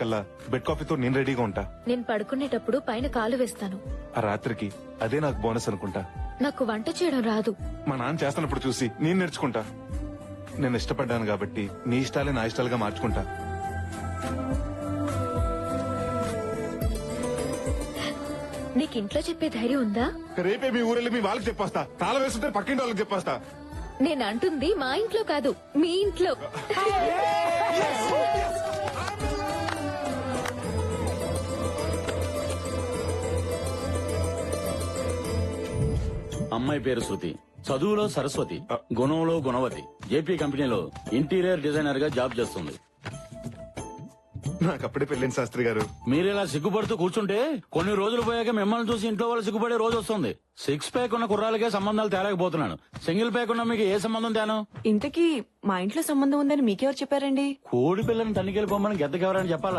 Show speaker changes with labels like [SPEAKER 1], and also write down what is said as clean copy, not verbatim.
[SPEAKER 1] కల్లా బెడ్ కాఫీతో నేను రెడీగా ఉంటా.
[SPEAKER 2] నేను పడుకునేటప్పుడు పైన కాలు వేస్తాను.
[SPEAKER 1] ఆ రాత్రికి అదే నాకు బోనస్ అనుకుంటా.
[SPEAKER 2] నాకు వంట చేయడం రాదు.
[SPEAKER 1] మా నాన్న చేస్తున్నప్పుడు చూసి నేను నేర్చుకుంటా. నేను ఇష్టపడ్డాను కాబట్టి నీ ఇష్టాలే నా ఇష్టాలుగా మార్చుకుంటా.
[SPEAKER 2] నీకు ఇంట్లో చెప్పే ధైర్యం ఉందా?
[SPEAKER 1] రేపే మీ ఊరెళ్ళి మీ వాళ్ళకి చెప్పేస్తా. తాళం వేస్తుంటే పక్కింటి వాళ్ళకి చెప్పేస్తా.
[SPEAKER 2] నేను అంటుంది మా ఇంట్లో కాదు, మీ ఇంట్లో.
[SPEAKER 3] అమ్మాయి పేరు శృతి, చదువులో సరస్వతి, గుణంలో గుణవతి. జేపీ కంపెనీలో ఇంటీరియర్ డిజైనర్ గా జాబ్ చేస్తుంది.
[SPEAKER 1] నాకు అప్పుడే పెళ్ళింది శాస్త్రి గారు.
[SPEAKER 3] మీరు ఇలా సిగ్గుపడుతూ కూర్చుంటే కొన్ని రోజులు పోయాక మిమ్మల్ని చూసి ఇంట్లో వాళ్ళు సిగ్గుపడే రోజు వస్తుంది. 6 ప్యాక్ ఉన్న కుర్రాలకే సంబంధాలు తేలేకపోతున్నాను. సింగిల్ ప్యాక్ ఉన్న మీకు ఏ సంబంధం తేను?
[SPEAKER 4] ఇంతకీ మా ఇంట్లో సంబంధం ఉందని మీకెవరు చెప్పారండి?
[SPEAKER 3] కోడి పిల్లని తనికెళ్ళి పొమ్మని గెద్దకెవరని చెప్పాలా?